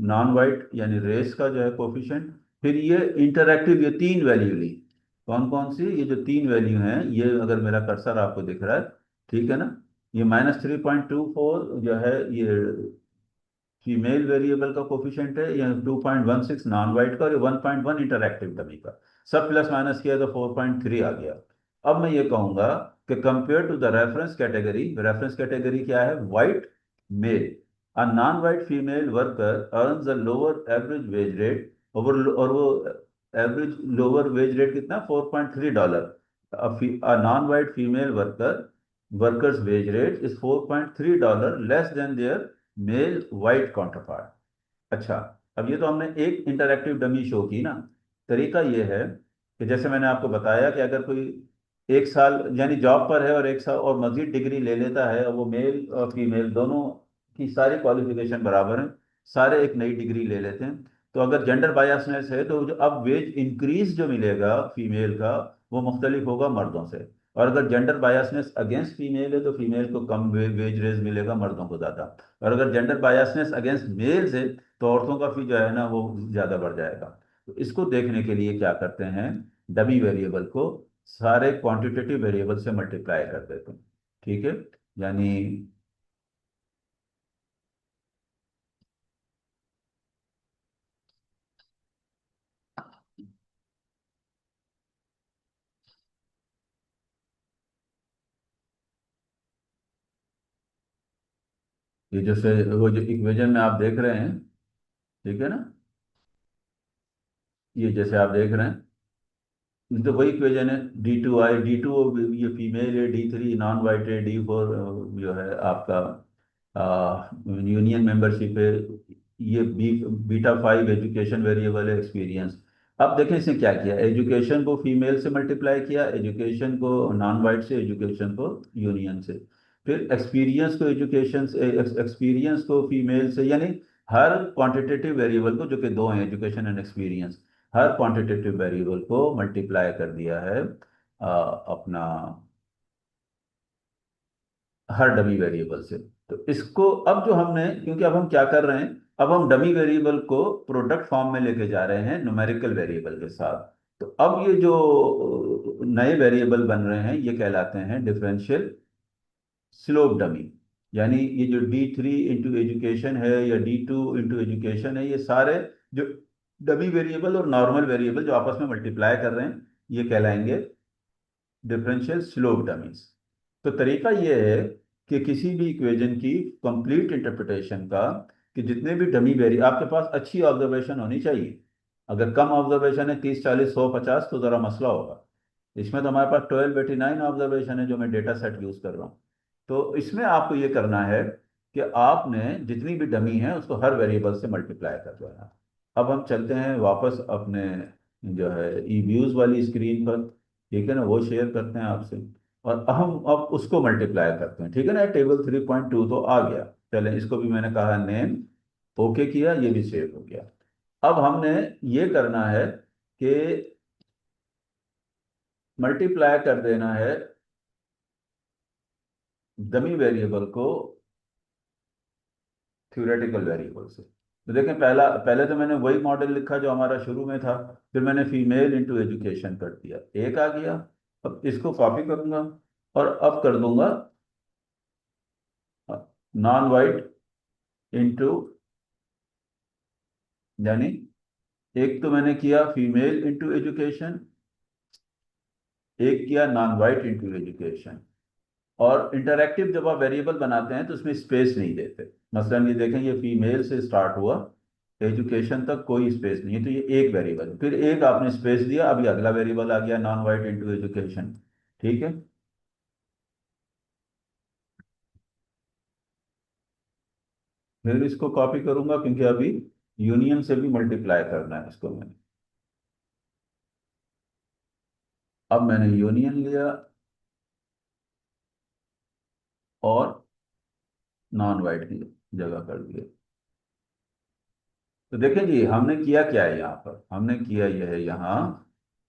नॉन वाइट यानी रेस का जो है कोफिशिएंट, फिर ये इंटरैक्टिव, ये तीन वैल्यू ली। कौन कौन सी? ये जो तीन वैल्यू हैं, ये अगर मेरा कर्सर आपको दिख रहा है, ठीक है ना, ये -3.24 जो है ये फीमेल वेरिएबल का कोफिशिएंट है, या 2.16 नॉन वाइट का, और ये 1.1 इंटरैक्टिव डमी का। सब प्लस माइनस किया तो 4.3 आ गया। अब मैं ये कहूंगा कि compare to the reference category, reference category क्या है? White male, a non white female worker earns a lower average wage rate, और वो एवरेज लोअर वेज रेट कितना? $4.3। a non-white female worker's wage rate is $4.3 less than their male white counterpart। अच्छा, अब ये तो हमने एक इंटरैक्टिव डमी शो की ना। तरीका ये है कि जैसे मैंने आपको बताया कि अगर कोई एक साल यानी जॉब पर है और एक साल और मजीद डिग्री ले लेता है, और वो मेल और फीमेल दोनों की सारी क्वालिफिकेशन बराबर हैं, सारे एक नई डिग्री ले लेते हैं, तो अगर जेंडर बायसनेस है तो जो अब वेज इंक्रीज जो मिलेगा फीमेल का, वो मुख्तलिफ होगा मर्दों से। और अगर जेंडर बायसनेस अगेंस्ट फीमेल है तो फीमेल को कम वेज रेज मिलेगा, मर्दों को ज़्यादा। और अगर जेंडर बायसनेस अगेंस्ट मेल्स है तो औरतों का फी जो है ना वो ज़्यादा बढ़ जाएगा। तो इसको देखने के लिए क्या करते हैं, डमी वेरिएबल को सारे क्वांटिटेटिव वेरिएबल से मल्टीप्लाई कर देते हैं। ठीक है, यानी ये जैसे वो जो इक्वेशन में आप देख रहे हैं, ठीक है ना, ये जैसे आप देख रहे हैं, तो वही इक्वेशन है, D2 ये फीमेल है, D3 नॉन वाइट है, D4 जो है आपका यूनियन मेंबरशिप है, ये बीटा 5 एजुकेशन वेरिएबल है, एक्सपीरियंस। अब देखें इसने क्या किया, एजुकेशन को फीमेल से मल्टीप्लाई किया, एजुकेशन को नॉन वाइट से, एजुकेशन को यूनियन से, फिर एक्सपीरियंस को एजुकेशन से, एक्सपीरियंस को फीमेल से, यानी हर क्वांटिटेटिव वेरिएबल को, जो कि दो हैं, education and experience, her quantitative variable को मल्टीप्लाई कर दिया है अपना हर डमी वेरिएबल से। तो इसको अब जो हमने, क्योंकि अब हम क्या कर रहे हैं, अब हम डमी वेरिएबल को प्रोडक्ट फॉर्म में लेके जा रहे हैं न्यूमेरिकल वेरिएबल के साथ। तो अब ये जो नए वेरिएबल बन रहे हैं ये कहलाते हैं डिफरेंशियल स्लोप डमी। यानी ये जो D3 इंटू एजुकेशन है या D2 इंटू एजुकेशन है, ये सारे जो डमी वेरिएबल और नॉर्मल वेरिएबल जो आपस में मल्टीप्लाई कर रहे हैं, ये कहलाएंगे डिफरेंशियल स्लोप डमीज। तो तरीका यह है कि किसी भी इक्वेशन की कंप्लीट इंटरप्रिटेशन का, कि जितने भी डमी वेरी आपके पास अच्छी ऑब्जर्वेशन होनी चाहिए। अगर कम ऑब्जर्वेशन है, 30 40 100 50, तो ज़रा मसला होगा। इसमें तो हमारे पास 1289 ऑब्जर्वेशन है जो मैं डेटा सेट यूज़ कर रहा हूँ। तो इसमें आपको ये करना है कि आपने जितनी भी डमी है उसको हर वेरिएबल से मल्टीप्लाई कर देना। अब हम चलते हैं वापस अपने जो है ई व्यूज़ वाली स्क्रीन पर, ठीक है ना, वो शेयर करते हैं आपसे, और हम अब उसको मल्टीप्लाई करते हैं। ठीक है ना, टेबल 3.2 तो आ गया। चलें, इसको भी मैंने कहा नेम, ओके किया, ये भी सेव हो गया। अब हमने ये करना है कि मल्टीप्लाई कर देना है डमी वेरिएबल को थ्योरेटिकल वेरिएबल से। तो देखें, पहले तो मैंने वही मॉडल लिखा जो हमारा शुरू में था, फिर मैंने फीमेल इंटू एजुकेशन कर दिया, एक आ गया। अब इसको कॉपी करूंगा और अब कर दूंगा नॉन वाइट इंटू, यानी एक तो मैंने किया फीमेल इंटू एजुकेशन, एक किया नॉन वाइट इंटू एजुकेशन। और इंटरैक्टिव जब आप वेरिएबल बनाते हैं तो उसमें स्पेस नहीं देते। मसलन ये देखें, ये फीमेल से स्टार्ट हुआ, एजुकेशन तक कोई स्पेस नहीं है, तो ये एक वेरिएबल, फिर एक आपने स्पेस दिया, अभी अगला वेरिएबल आ गया नॉन वाइट इंटू एजुकेशन। ठीक है, फिर इसको कॉपी करूंगा क्योंकि अभी यूनियन से भी मल्टीप्लाई करना है इसको मैंने। अब मैंने यूनियन लिया और नॉन वाइट की जगह कर दिया। तो देखें जी, हमने किया क्या है यहाँ पर, हमने किया यह है यहाँ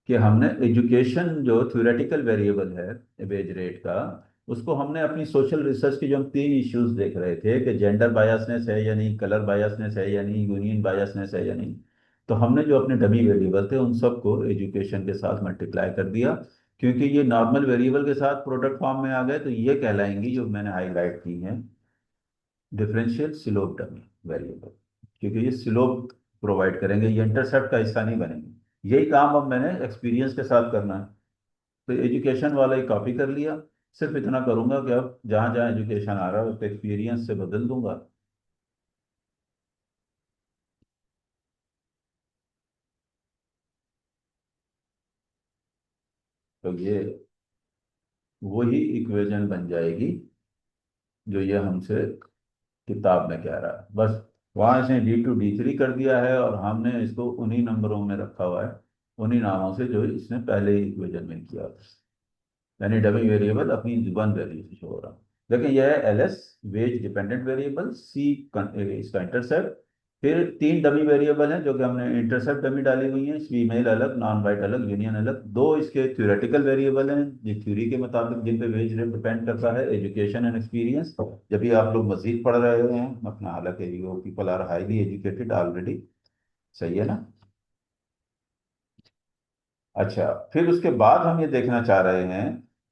कि हमने एजुकेशन जो थ्योरेटिकल वेरिएबल है वेज रेट का, उसको हमने अपनी सोशल रिसर्च के जो हम तीन इश्यूज देख रहे थे कि जेंडर बायसनेस है या नहीं, कलर बायसनेस है या नहीं, यूनियन बायसनेस है या नहीं, तो हमने जो अपने डमी वेरिएबल थे उन सबको एजुकेशन के साथ मल्टीप्लाई कर दिया। क्योंकि ये नॉर्मल वेरिएबल के साथ प्रोडक्ट फॉर्म में आ गए, तो ये कहलाएंगी, जो मैंने हाईलाइट की हैं, डिफरेंशियल स्लोप डमी वेरिएबल। क्योंकि ये स्लोप प्रोवाइड करेंगे, ये इंटरसेप्ट का हिस्सा नहीं बनेंगे। यही काम अब मैंने एक्सपीरियंस के साथ करना है। तो एजुकेशन वाला ही कॉपी कर लिया, सिर्फ इतना करूंगा कि अब जहां जहां एजुकेशन आ रहा है उसको एक्सपीरियंस से बदल दूंगा। तो ये वही इक्वेशन बन जाएगी जो ये हमसे किताब में कह रहा है। बस वहां इसने D2 D3 कर दिया है और हमने इसको उन्हीं नंबरों में रखा हुआ है, उन्हीं नामों से जो इसने पहले ही इक्वेशन में किया था। यानी डमी वेरिएबल अपनी वन वैल्यू से शो हो रहा है। देखिए यह है L S, wage dependent variable, C इसका इंटरसेप्ट। फिर तीन डमी वेरिएबल हैं जो कि हमने इंटरसेप्ट डमी डाली हुई है, फीमेल अलग, नॉन वाइट अलग, यूनियन अलग। दो इसके थ्योरेटिकल वेरिएबल हैं ये थ्योरी के मुताबिक जिन पे वेज रेट डिपेंड करता है, एजुकेशन एंड एक्सपीरियंस। जब भी आप लोग मजीद पढ़ रहे हैं अपना, हालांकि you people are highly educated already, सही है ना। अच्छा, फिर उसके बाद हम ये देखना चाह रहे हैं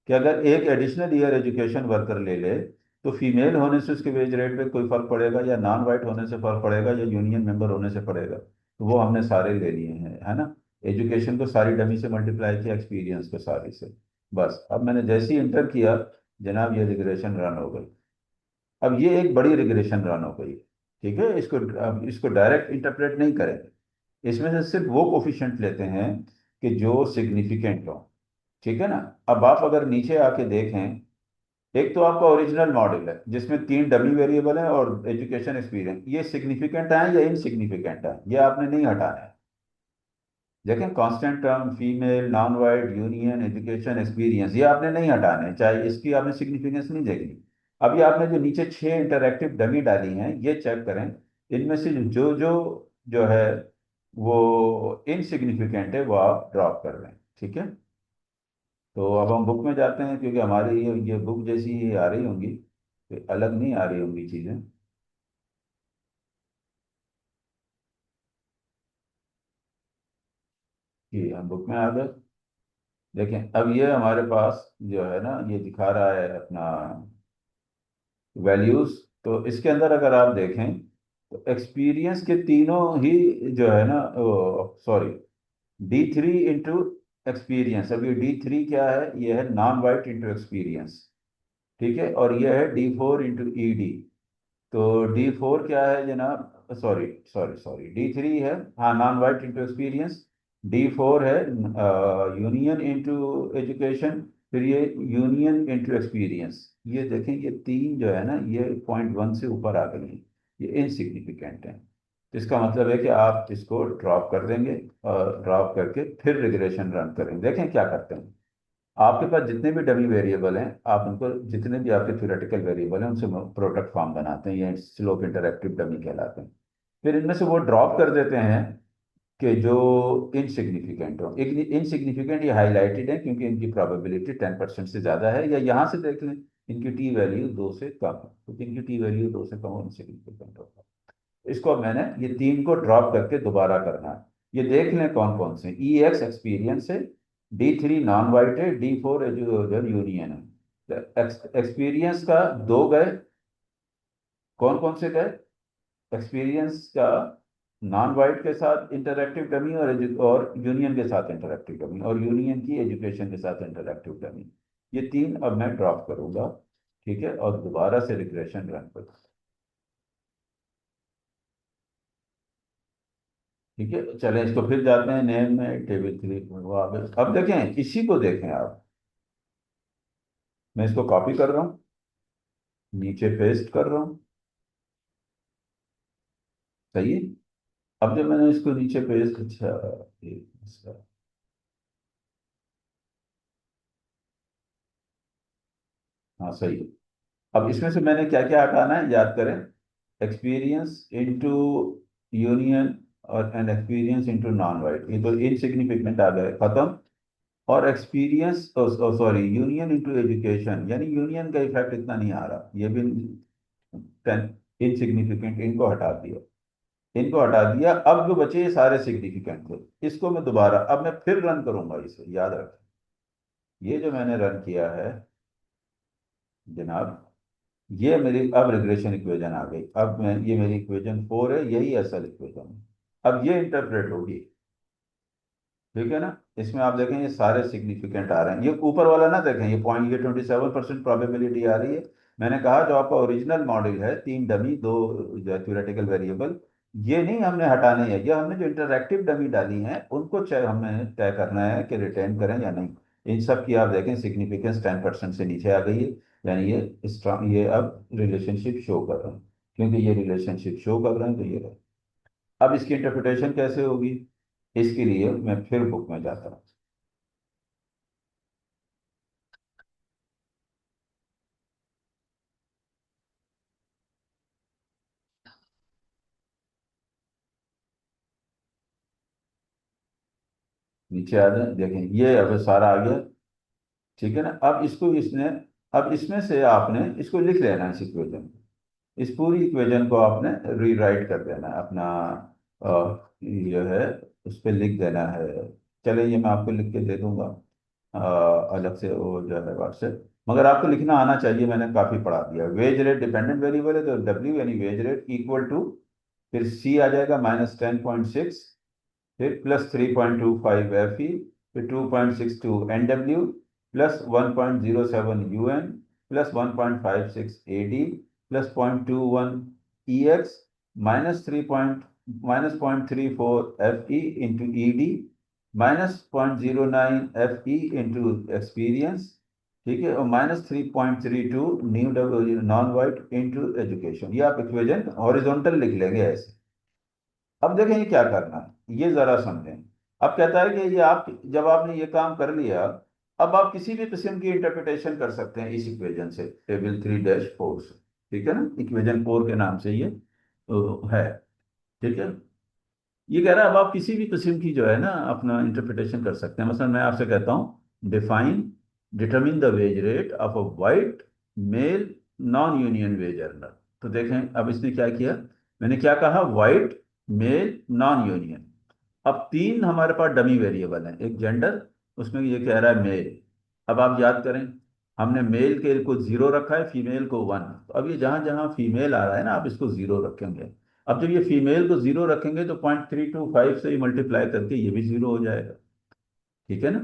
कि अगर एक एडिशनल ईयर एजुकेशन वर्कर ले ले तो फीमेल होने से उसके वेज रेट पे कोई फर्क पड़ेगा, या नॉन वाइट होने से फर्क पड़ेगा, या यूनियन मेंबर होने से पड़ेगा। तो वो हमने सारे ले लिए हैं, है ना। एजुकेशन को सारी डमी से मल्टीप्लाई किया, एक्सपीरियंस को सारी से। बस अब मैंने जैसे ही इंटर किया, जनाब ये रिग्रेशन रन हो गई। अब ये एक बड़ी रिग्रेशन रन हो गई, ठीक है। अब इसको डायरेक्ट इंटरप्रेट नहीं करेंगे, इसमें से सिर्फ वो कोफिशिएंट लेते हैं कि जो सिग्निफिकेंट हो, ठीक है ना। अब आप अगर नीचे आके देखें, एक तो आपका ओरिजिनल मॉडल है जिसमें तीन डमी वेरिएबल है और एजुकेशन एक्सपीरियंस, ये सिग्निफिकेंट है या इनसिग्निफिकेंट है, ये आपने नहीं हटाना है। देखें constant term, female, non white, union, education, experience, ये आपने नहीं हटाने हैं, चाहे इसकी आपने सिग्निफिकेंस नहीं देखनी। अभी आपने जो नीचे छह इंटरैक्टिव डमी डाली हैं, ये चेक करें, इनमें से जो जो जो है वो इनसिग्निफिकेंट है, वो आप ड्रॉप कर दें, ठीक है। तो अब हम बुक में जाते हैं, क्योंकि हमारी ये बुक जैसी ही आ रही होंगी, तो अलग नहीं आ रही होंगी चीज़ें। कि हम बुक में आ गए। देखें अब ये हमारे पास जो है ना, ये दिखा रहा है अपना वैल्यूज। तो इसके अंदर अगर आप देखें तो एक्सपीरियंस के तीनों ही जो है ना, सॉरी, D3 इंटू एक्सपीरियंस। अब ये D3 क्या है, ये है नॉन वाइट इंटू एक्सपीरियंस, ठीक है। और ये है D4 इंटू ईडी। तो D4 क्या है जनाब, सॉरी सॉरी सॉरी, D3 है, हाँ, non white into experience. D4 है यूनियन इंटू एजुकेशन। फिर ये यूनियन इंटू एक्सपीरियंस। ये देखें, ये तीन जो है ना, ये 0.1 से ऊपर आ गई हैं, ये इनसिग्निफिकेंट हैं। तो इसका मतलब है कि आप इसको ड्रॉप कर देंगे, और ड्रॉप करके फिर रिग्रेशन रन करेंगे। देखें क्या करते हैं। आपके पास जितने भी डमी वेरिएबल हैं, आप उनको, जितने भी आपके थ्योरेटिकल वेरिएबल हैं, उनसे प्रोडक्ट फॉर्म बनाते हैं, ये स्लोप इंटरएक्टिव डमी कहलाते हैं। फिर इनमें से वो ड्रॉप कर देते हैं कि जो इनसिग्निफिकेंट हो। इनसिग्निफिकेंट ये हाईलाइटेड है क्योंकि इनकी प्रोबेबिलिटी 10% से ज़्यादा है, या यहाँ से देख लें, इनकी टी वैल्यू 2 से कम है, तो इनकी टी वैल्यू 2 से कम और इनसिग्निफिकेंट होगा। इसको अब मैंने ये तीन को ड्रॉप करके दोबारा करना है। ये देख लें कौन कौन से। ई एक्स एक्सपीरियंस है, D3 नॉन वाइट है, D4 यूनियन है। एक्सपीरियंस का दो गए, कौन कौन से गए। एक्सपीरियंस का नॉन वाइट के साथ इंटरैक्टिव डमी, और यूनियन के साथ इंटरैक्टिव डमी, और यूनियन की एजुकेशन के साथ इंटरैक्टिव डमी। ये तीन अब मैं ड्रॉप करूंगा, ठीक है, और दोबारा से रिग्रेशन रन करूंगा, ठीक है। चलें, इसको फिर जाते हैं नेम में, टेबल 3 वो आ गए। अब देखें, इसी को देखें आप, मैं इसको कॉपी कर रहा हूँ, नीचे पेस्ट कर रहा हूँ, सही है। अब जब मैंने इसको नीचे पेस्ट, अच्छा, इसका, हाँ सही है। अब इसमें से मैंने क्या क्या हटाना है, याद करें। एक्सपीरियंस इंटू यूनियन, और and experience into non white, ये तो इनसिग्निफिकेंट आ गए, खत्म। और experience, sorry, union into education, यानी यूनियन का इफेक्ट इतना नहीं आ रहा, ये भी इनसिग्निफिकेंट, इनको हटा दिया। इनको हटा दिया, अब जो बचे ये सारे सिग्निफिकेंट थे। इसको मैं दोबारा, अब मैं फिर रन करूंगा इसे, याद रखें। ये जो मैंने रन किया है जनाब, ये मेरी अब रिग्रेशन इक्वेशन आ गई। अब मैं, ये मेरी इक्वेशन 4 है, यही असल इक्वेशन है। अब ये इंटरप्रेट होगी, ठीक है ना। इसमें आप देखें ये सारे सिग्निफिकेंट आ रहे हैं, ये ऊपर वाला ना देखें, ये पॉइंट, ये 27% प्रोबेबिलिटी आ रही है। मैंने कहा जो आपका ओरिजिनल मॉडल है, तीन डमी, दो जो थ्योरेटिकल वेरिएबल, ये नहीं हमने हटाने हैं, ये हमने जो इंटरैक्टिव डमी डाली हैं उनको हमें तय करना है कि रिटेन करें या नहीं। इन सब की आप देखें सिग्निफिकेंस 10% से नीचे आ गई है, यानी ये स्ट्रांग, ये अब रिलेशनशिप शो कर रहे हैं। क्योंकि ये रिलेशनशिप शो कर रहे हैं तो ये रहे। अब इसकी इंटरप्रिटेशन कैसे होगी, इसके लिए मैं फिर बुक में जाता हूँ। नीचे आ जाए, देखें ये अब सारा आ गया, ठीक है ना। अब इसको इसने, अब इसमें से आपने इसको लिख लेना है, इस इक्वेशन, इस पूरी इक्वेशन को आपने रीराइट कर देना है अपना, ये है, उस पर लिख देना है। चले ये मैं आपको लिख के दे दूंगा अलग से, वो जो है व्हाट्सएप, मगर आपको लिखना आना चाहिए, मैंने काफ़ी पढ़ा दिया। वेज रेट डिपेंडेंट वेरिएबल है, तो डब्ल्यू यानी वेज रेट इक्वल टू, फिर सी आ जाएगा -10.6, फिर +3.25 FE, फिर 2.62 NW, +1.07 UN, +1.56 AD, +0.21 EX, -0.34 FE into ED, -0.09 FE into experience, ठीक है, और -3.32 new non white into education. ये आप इक्वेशन हॉरिजॉन्टल लिख लेंगे ऐसे। अब देखें ये क्या करना है, ये जरा समझें। अब कहता है कि ये आप, जब आपने ये काम कर लिया, अब आप किसी भी किस्म की इंटरप्रिटेशन कर सकते हैं इस इक्वेशन से, टेबल 3-4 से, ठीक है ना, इक्वेशन 4 के नाम से ये है, ठीक है। ये कह रहा है अब आप किसी भी किस्म की जो है ना अपना इंटरप्रिटेशन कर सकते हैं। मसलन मैं आपसे कहता हूँ define, determine the wage rate of a white male non union wage earner. तो देखें अब इसने क्या किया, मैंने क्या कहा, वाइट मेल नॉन यूनियन। अब तीन हमारे पास डमी वेरिएबल हैं, एक जेंडर, उसमें ये कह रहा है मेल। अब आप याद करें, हमने मेल के को 0 रखा है, फीमेल को 1। तो अब ये जहां जहां फीमेल आ रहा है ना, आप इसको 0 रखेंगे। अब जब ये फीमेल को 0 रखेंगे तो 0.325 से ही मल्टीप्लाई करके ये भी 0 हो जाएगा, ठीक है ना।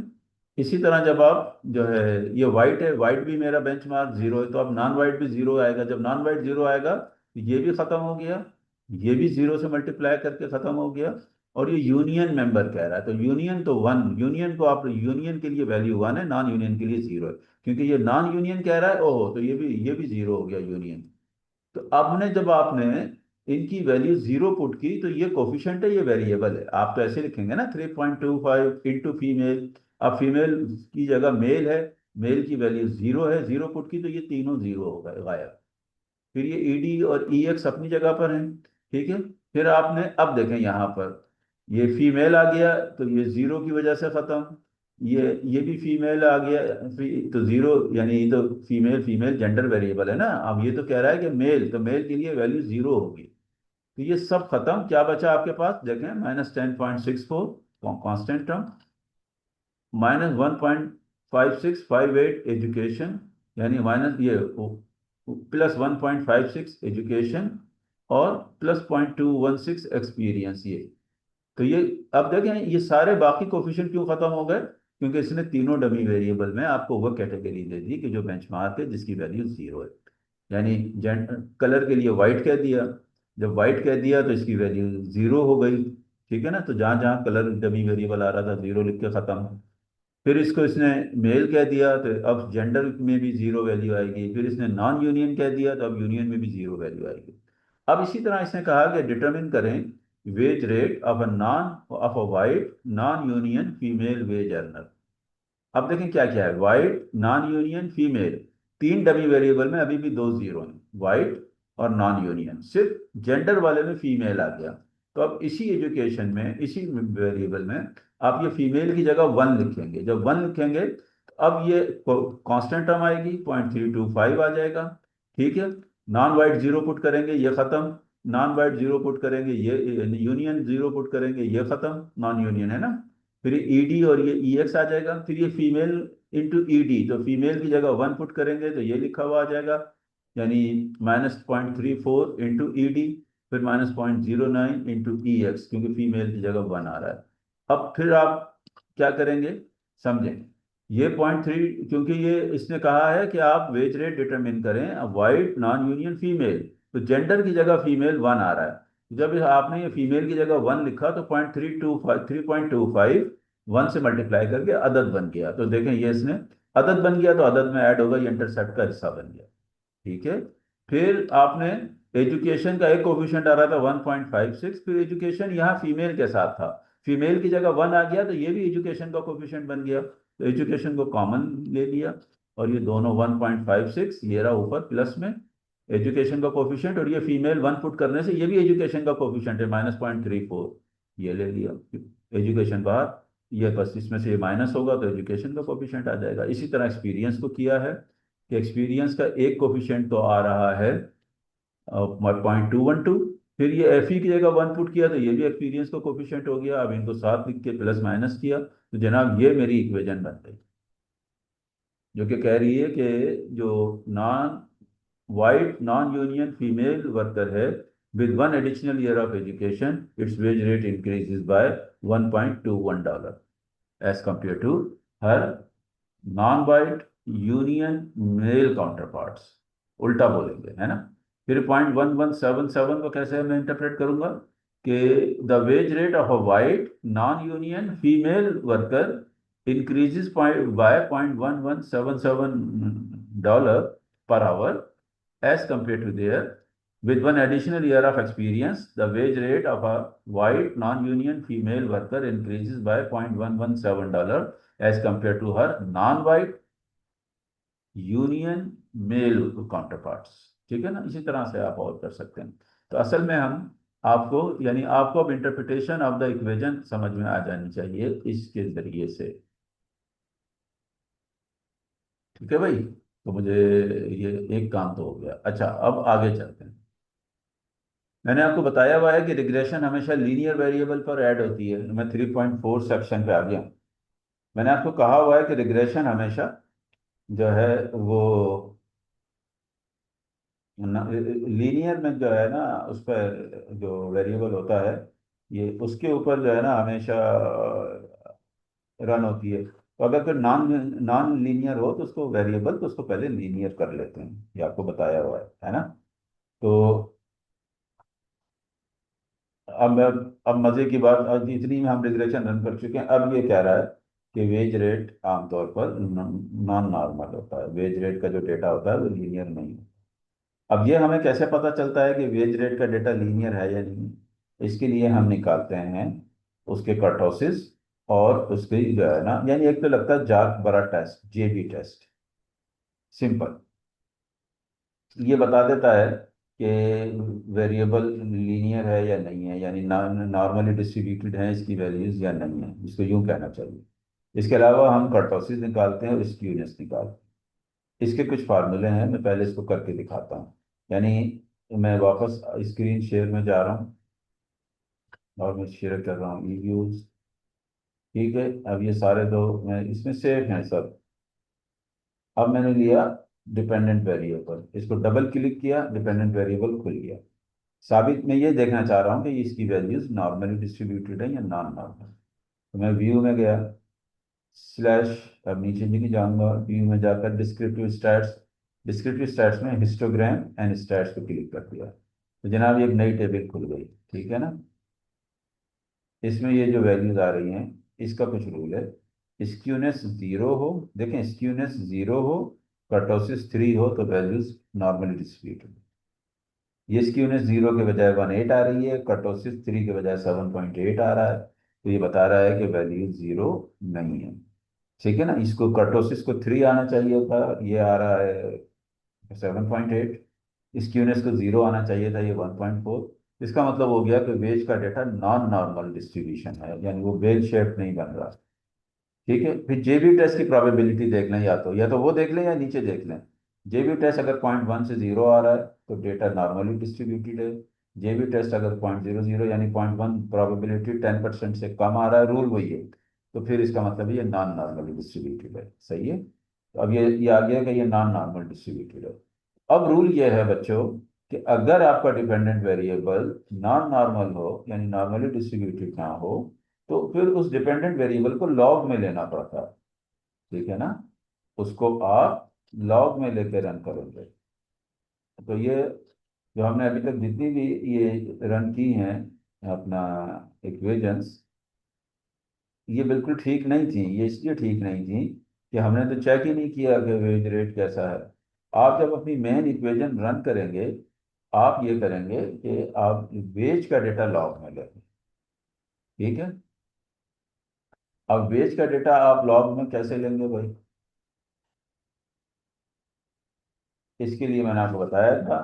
इसी तरह जब आप जो है, ये वाइट है, वाइट भी मेरा बेंचमार्क 0 है, तो अब नॉन वाइट भी 0 आएगा। जब नॉन वाइट 0 आएगा तो ये भी खत्म हो गया, ये भी 0 से मल्टीप्लाई करके खत्म हो गया। और ये यूनियन मेंबर कह रहा है, तो यूनियन तो 1, यूनियन को आप, यूनियन के लिए वैल्यू 1 है, नॉन यूनियन के लिए 0 है। क्योंकि ये नॉन यूनियन कह रहा है, ओहो, तो ये भी 0 हो गया यूनियन। तो अब ने जब आपने इनकी वैल्यू 0 पुट की, तो ये कोफिशिएंट है, ये वेरिएबल है, आप तो ऐसे लिखेंगे ना 3.25 इंटू फीमेल। अब फीमेल की जगह मेल है, मेल की वैल्यू 0 है, 0 पुट की तो ये तीनों 0 हो गए, गायब। फिर ये ईडी और ईएक्स अपनी जगह पर हैं, ठीक है। फिर आपने अब देखें यहाँ पर, ये फीमेल आ गया तो ये 0 की वजह से खत्म, ये भी फीमेल आ गया, तो 0, यानी ये तो फीमेल, फीमेल जेंडर वेरिएबल है ना। अब ये तो कह रहा है कि मेल, तो मेल के लिए वैल्यू 0 होगी, तो ये सब खत्म। क्या बचा आपके पास, देखें, -10.64 कांस्टेंट टर्म, -1.5658 एजुकेशन, यानी माइनस ये +1.56 एजुकेशन, और +0.216 एक्सपीरियंस, ये। तो ये, अब देखें ये सारे बाकी कोफिशिएंट क्यों खत्म हो गए, क्योंकि इसने तीनों डमी वेरिएबल में आपको वह कैटेगरी दे दी कि जो बेंचमार्क है जिसकी वैल्यू 0 है। यानी कलर के लिए वाइट कह दिया, जब वाइट कह दिया तो इसकी वैल्यू 0 हो गई, ठीक है ना। तो जहां जहां कलर डमी वेरिएबल आ रहा था 0 लिख के खत्म। फिर इसको इसने मेल कह दिया, तो अब जेंडर में भी 0 वैल्यू आएगी। फिर इसने नॉन यूनियन कह दिया, तो अब यूनियन में भी 0 वैल्यू आएगी। अब इसी तरह इसने कहा कि डिटरमिन करें wage rate of a white non union female wage earner. अब देखें क्या क्या है, वाइट, नॉन यूनियन, फीमेल, तीन डमी वेरिएबल में अभी भी दो 0 हैं, वाइट और नॉन यूनियन। सिर्फ जेंडर वाले में फीमेल आ गया। तो अब इसी एजुकेशन में, इसी वेरिएबल में आप ये फीमेल की जगह 1 लिखेंगे। जब 1 लिखेंगे तो अब ये कांस्टेंट टर्म आएगी, 0.325 आ जाएगा, ठीक है। नॉन वाइट 0 पुट करेंगे, ये खत्म। नॉन वाइट 0 पुट करेंगे, ये यूनियन 0 पुट करेंगे, ये खत्म, नॉन यूनियन है ना। फिर ये ईडी और ये ईएक्स आ जाएगा। फिर ये फीमेल इंटू ईडी, तो फीमेल की जगह 1 पुट करेंगे तो ये लिखा हुआ आ जाएगा, यानी -0.34 इंटू ईडी, फिर -0.09 इंटू ईएक्स, क्योंकि फीमेल की जगह 1 आ रहा है। अब फिर आप क्या करेंगे, समझें। ये 0.3, क्योंकि ये इसने कहा है कि आप वेज रेट डिटरमिन करें वाइट नॉन यूनियन फीमेल, तो जेंडर की जगह फीमेल 1 आ रहा है। जब आपने ये फीमेल की जगह 1 लिखा तो 3.25 से मल्टीप्लाई करके अदद बन गया। तो देखें ये इसने अदद बन गया, तो अदद में ऐड होगा, ये इंटरसेप्ट का हिस्सा बन गया, ठीक है। फिर आपने एजुकेशन का एक कोफिशिएंट आ रहा था 1.56, फिर एजुकेशन यहाँ फीमेल के साथ था, फीमेल की जगह 1 आ गया, तो ये भी एजुकेशन का कोफिशिएंट बन गया, तो एजुकेशन को कॉमन ले लिया, और ये दोनों 1.56, ये रहा ऊपर प्लस में एजुकेशन का कोफिशिएंट, और ये फीमेल 1 पुट करने से ये भी एजुकेशन का कोफिशिएंट है -0.34, ये ले लिया, एजुकेशन बाहर। ये बस इसमें से ये माइनस होगा तो एजुकेशन का कोफिशिएंट आ जाएगा। इसी तरह एक्सपीरियंस को किया है कि एक्सपीरियंस का एक कोफिशिएंट तो आ रहा है 0.212, फिर ये एफ ई की जगह 1 पुट किया तो ये भी एक्सपीरियंस का कोफिशिएंट हो गया। अब इनको साथ लिख के प्लस माइनस किया तो जनाब ये मेरी इक्वेशन बन गई, जो कि कह रही है कि जो non white non union female worker है with one additional year of education, its wage rate increases by $1.21 as compared to her non-white union male counterparts। उल्टा बोलेंगे है ना। फिर 0.1177 को कैसे मैं इंटरप्रेट करूंगा कि the wage rate of a white non union female worker increases by $0.1177 per hour as compared to their with one additional year of experience, the wage rate of a white non-union female worker increases by $0.117 as compared to her non-white union male counterparts। ठीक है ना। इसी तरह से आप और कर सकते हैं। तो असल में हम आपको यानी आपको अब इंटरप्रिटेशन ऑफ द इक्वेशन समझ में आ जानी चाहिए इसके जरिए से। ठीक है भाई। तो मुझे ये एक काम तो हो गया। अच्छा अब आगे चलते हैं। मैंने आपको बताया हुआ है कि रिग्रेशन हमेशा लीनियर वेरिएबल पर ऐड होती है। मैं 3.4 सेक्शन पे आ गया हूँ। मैंने आपको कहा हुआ है कि रिग्रेशन हमेशा जो है वो लीनियर में जो है ना उस पर जो वेरिएबल होता है ये उसके ऊपर जो है ना हमेशा रन होती है। तो अगर कोई नॉन नॉन लीनियर हो तो उसको वेरिएबल तो उसको पहले लीनियर कर लेते हैं, ये आपको बताया हुआ है ना। तो अब अब मजे की बात, अब इतनी में हम रिग्रेशन रन कर चुके हैं। अब ये कह रहा है कि वेज रेट आमतौर पर नॉन नॉर्मल होता है, वेज रेट का जो डेटा होता है वो लीनियर नहीं है। अब ये हमें कैसे पता चलता है कि वेज रेट का डेटा लीनियर है या नहीं। इसके लिए हम निकालते हैं उसके कर्टोसिस और उसकी जो है ना, यानी एक तो लगता है जाग बड़ा टेस्ट, जेबी टेस्ट, सिंपल। ये बता देता है कि वेरिएबल लीनियर है या नहीं है, यानी नॉर्मली डिस्ट्रीब्यूटेड है इसकी वैल्यूज या नहीं है, इसको यूं कहना चाहिए। इसके अलावा हम कर्टोसिस निकालते हैं और स्क्यूनेस निकालते हैं। इसके कुछ फार्मूले हैं, मैं पहले इसको करके दिखाता हूँ। यानी मैं वापस स्क्रीन शेयर में जा रहा हूँ और मैं शेयर कर रहा हूँ ई व्यूज। ठीक है। अब ये सारे दो मैं इसमें सेव हैं सब। अब मैंने लिया डिपेंडेंट वेरिएबल, इसको डबल क्लिक किया, डिपेंडेंट वेरिएबल खुल गया। साबित मैं ये देखना चाह रहा हूँ कि इसकी वैल्यूज नॉर्मली डिस्ट्रीब्यूटेड है या नॉन नॉर्मल। तो मैं व्यू में गया, स्लैश, अब नीचे नहीं जाऊंगा, व्यू में जाकर डिस्क्रिप्टिव स्टैट्स, डिस्क्रिप्टिव स्टैट्स में हिस्टोग्राम एंड स्टैट्स को क्लिक कर दिया तो जनाब ये एक नई टेबल खुल गई। ठीक है ना। इसमें ये जो वैल्यूज आ रही हैं इसका कुछ रूल है। स्क्यूनेस जीरो हो, देखें स्क्यूनेस जीरो हो, कर्टोसिस थ्री हो तो वैल्यूज नॉर्मली डिस्ट्रीब्यूटेड। ये स्क्यूनेस जीरो के बजाय 1.8 आ रही है, कर्टोसिस थ्री के बजाय 7.8 आ रहा है, तो ये बता रहा है कि वैल्यू जीरो नहीं है। ठीक है ना। इसको कर्टोसिस को थ्री आना चाहिए था, ये आ रहा है 7.8। स्क्यूनेस को जीरो आना चाहिए था, ये 1.4। इसका मतलब हो गया कि वेज का डेटा नॉन नॉर्मल डिस्ट्रीब्यूशन है, यानी वो बेल शेप नहीं बन रहा। ठीक है। फिर जेबी टेस्ट की प्रोबेबिलिटी देख लें, या तो वो देख लें या नीचे देख लें। जेबी टेस्ट अगर 0.1 से जीरो आ रहा है तो डेटा नॉर्मली डिस्ट्रीब्यूटेड है। जेबी टेस्ट अगर 0.00 यानी 0.1 प्रोबेबिलिटी 10% से कम आ रहा है, रूल वही है, तो फिर इसका मतलब है ये नॉन नॉर्मली डिस्ट्रीब्यूटेड है। सही है। तो अब ये आ गया कि ये नॉन नॉर्मल डिस्ट्रीब्यूटेड है। अब रूल ये है बच्चों कि अगर आपका डिपेंडेंट वेरिएबल नॉन नॉर्मल हो यानी नॉर्मली डिस्ट्रीब्यूटेड ना हो तो फिर उस डिपेंडेंट वेरिएबल को लॉग में लेना पड़ता है। ठीक है ना। उसको आप लॉग में लेकर रन करोगे। तो ये जो हमने अभी तक जितनी भी ये रन की हैं अपना इक्वेशंस, ये बिल्कुल ठीक नहीं थी। ये इसलिए ठीक नहीं थी कि हमने तो चेक ही नहीं किया कि वेज रेट कैसा है। आप जब अपनी मेन इक्वेशन रन करेंगे आप ये करेंगे कि आप वेज का डेटा लॉग में लेंगे। ठीक है। अब वेज का डेटा आप लॉग में कैसे लेंगे भाई, इसके लिए मैंने आपको बताया था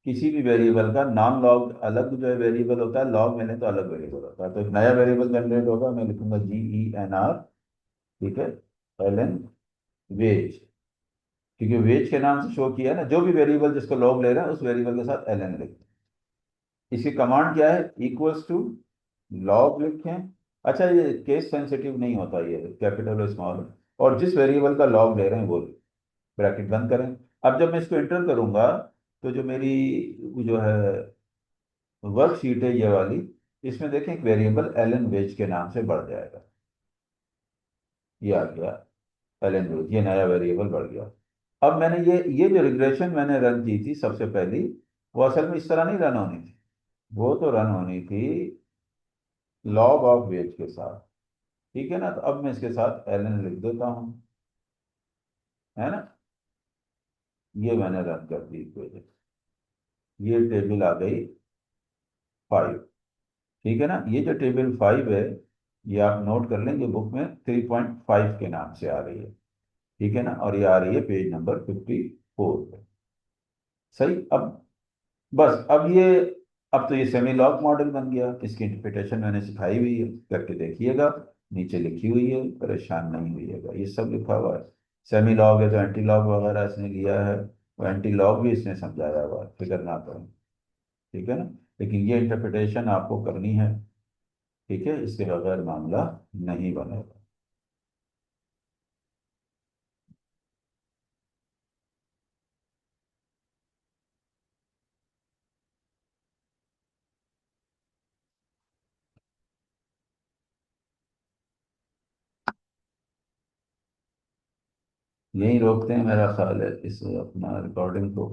किसी भी वेरिएबल का नॉन लॉग अलग जो है वेरिएबल होता है, लॉग में लें तो अलग वेरिएबल होता है। तो एक नया वेरिएबल जनरेट होगा, मैं लिखूंगा GENR, ठीक है, LN वेज, क्योंकि वेज के नाम से शो किया है ना, जो भी वेरिएबल जिसको लॉग ले रहा है उस वेरिएबल के साथ LN लिख। इसकी कमांड क्या है, इक्वल्स टू लॉग लिखें। अच्छा, ये केस सेंसिटिव नहीं होता, ये कैपिटल और स्मॉल, और जिस वेरिएबल का लॉग ले रहे हैं वो ब्रैकेट बंद करें। अब जब मैं इसको एंटर करूंगा तो जो मेरी जो है वर्कशीट है ये वाली, इसमें देखें एक वेरिएबल एलन वेज के नाम से बढ़ जाएगा। ये आ गया एलन वेज, ये नया वेरिएबल बढ़ गया। अब मैंने ये जो रिग्रेशन मैंने रन की थी सबसे पहली, वो असल में इस तरह नहीं रन होनी थी। वो तो रन होनी थी लॉग ऑफ वेज के साथ, ठीक है ना। तो अब मैं इसके साथ एलन लिख देता हूँ, है ना। ये मैंने रन कर दी इक्वेशन, ये टेबल आ गई 5, ठीक है ना। ये जो टेबल 5 है, ये आप नोट कर लेंगे, बुक में 3.5 के नाम से आ रही है, ठीक है ना, और ये आ रही है पेज नंबर 54 पे। सही। अब बस अब ये, अब तो ये सेमी लॉग मॉडल बन गया। इसकी इंटरप्रिटेशन मैंने सिखाई हुई है, करके देखिएगा, नीचे लिखी हुई है, परेशान नहीं होइएगा, ये सब लिखा हुआ है। सेमी लॉग है तो एंटी लॉग वगैरह इसने लिया है, वो एंटी लॉग भी इसने समझाया हुआ है, फिक्र ना करें, ठीक है ना। लेकिन ये इंटरप्रिटेशन आपको करनी है, ठीक है, इसके बगैर मामला नहीं बनेगा। यही रोकते हैं मेरा ख्याल है इस अपना रिकॉर्डिंग को।